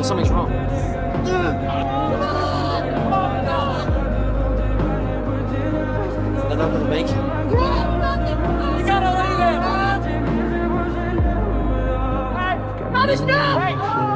something's wrong. They're not gonna make it. You gotta leave him! Hey, Hey!